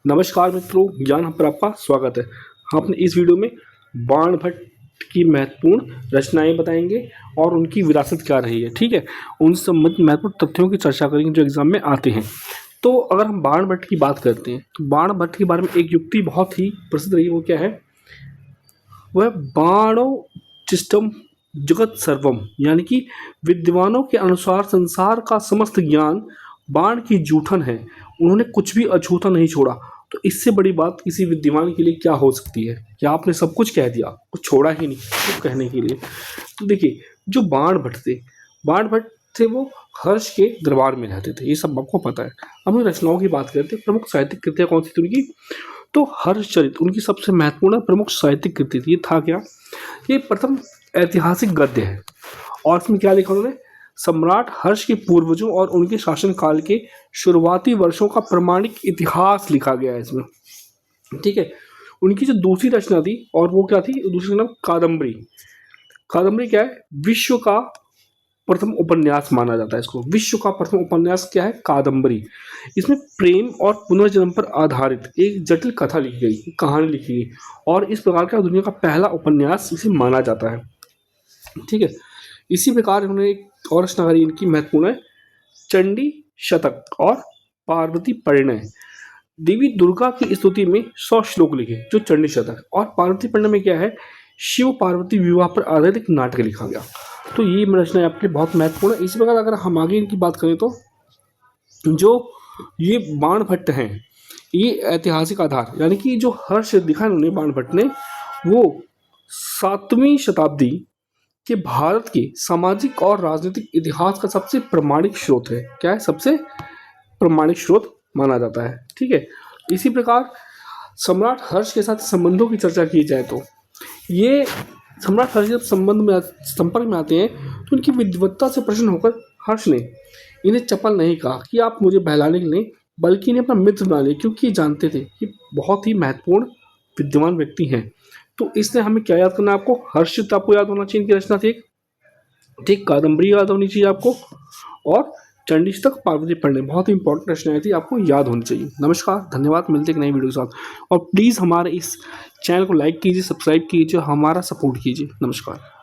नमस्कार मित्रों, ज्ञान पर आपका स्वागत है। हम अपने इस वीडियो में बाणभट्ट की महत्वपूर्ण रचनाएं बताएंगे और उनकी विरासत क्या रही है। ठीक है, उन संबंधित महत्वपूर्ण तथ्यों की चर्चा करेंगे जो एग्जाम में आते हैं। तो अगर हम बाणभट्ट की बात करते हैं तो बाणभट्ट के बारे में एक युक्ति बहुत ही प्रसिद्ध रही, वो क्या है? वह बाणो चिष्टम जगत सर्वम, यानी कि विद्वानों के अनुसार संसार का समस्त ज्ञान बाण की जूठन है। उन्होंने कुछ भी अछूता नहीं छोड़ा। तो इससे बड़ी बात किसी विद्वान के लिए क्या हो सकती है कि आपने सब कुछ कह दिया, कुछ छोड़ा ही नहीं तो कहने के लिए। तो देखिए, जो बाणभट्ट थे वो हर्ष के दरबार में रहते थे, ये सब आपको पता है। अब हम रचनाओं की बात करते हैं। प्रमुख साहित्यिक कृतियाँ कौन सी थी उनकी? तो हर्षचरित उनकी सबसे महत्वपूर्ण प्रमुख साहित्यिक कृति थी। ये था क्या? ये प्रथम ऐतिहासिक गद्य है। और इसमें क्या लिखा उन्होंने? सम्राट हर्ष के पूर्वजों और उनके शासनकाल के शुरुआती वर्षों का प्रमाणिक इतिहास लिखा गया है इसमें। ठीक है, उनकी जो दूसरी रचना थी, और वो क्या थी? दूसरी रचना कादम्बरी। कादम्बरी क्या है? विश्व का प्रथम उपन्यास माना जाता है इसको। विश्व का प्रथम उपन्यास क्या है? कादम्बरी। इसमें प्रेम और पुनर्जन्म पर आधारित एक जटिल कथा लिखी गई, कहानी लिखी गई, और इस प्रकार का दुनिया का पहला उपन्यास इसे माना जाता है। ठीक है, इसी प्रकार उन्होंने एक और रचना करी, इनकी महत्वपूर्ण है चंडी शतक और पार्वती परिणय। देवी दुर्गा की स्तुति में 100 श्लोक लिखे जो चंडी शतक, और पार्वती परिणय में क्या है? शिव पार्वती विवाह पर आधारित एक नाटक लिखा गया। तो ये रचना आपके लिए बहुत महत्वपूर्ण है। इसी प्रकार अगर हम आगे इनकी बात करें तो जो ये बाणभट्ट हैं, ये ऐतिहासिक आधार, यानी कि जो हर्ष दिखा इन्होंने बाणभट्ट ने, वो 7वीं शताब्दी कि भारत के सामाजिक और राजनीतिक इतिहास का सबसे प्रमाणिक स्रोत है। क्या है? सबसे प्रमाणिक स्रोत माना जाता है। ठीक है, इसी प्रकार सम्राट हर्ष के साथ संबंधों की चर्चा की जाए तो ये सम्राट हर्ष जब संपर्क में आते हैं तो उनकी विद्वत्ता से प्रसन्न होकर हर्ष ने इन्हें चपल नहीं कहा कि आप मुझे बहलाने के लिए, बल्कि इन्हें अपना मित्र बना लिया, क्योंकि ये जानते थे कि बहुत ही महत्वपूर्ण विद्वान व्यक्ति हैं। तो इसने हमें क्या याद करना है? आपको हर्षित आपको याद होना चाहिए, इनकी रचना थी। ठीक, कादम्बरी याद होनी चाहिए आपको, और चंडी शतक, पार्वती परिणय, बहुत ही इंपॉर्टेंट रचनाएं थी, आपको याद होनी चाहिए। नमस्कार, धन्यवाद, मिलते हैं एक नई वीडियो के साथ। और प्लीज़ हमारे इस चैनल को लाइक कीजिए, सब्सक्राइब कीजिए, हमारा सपोर्ट कीजिए। नमस्कार।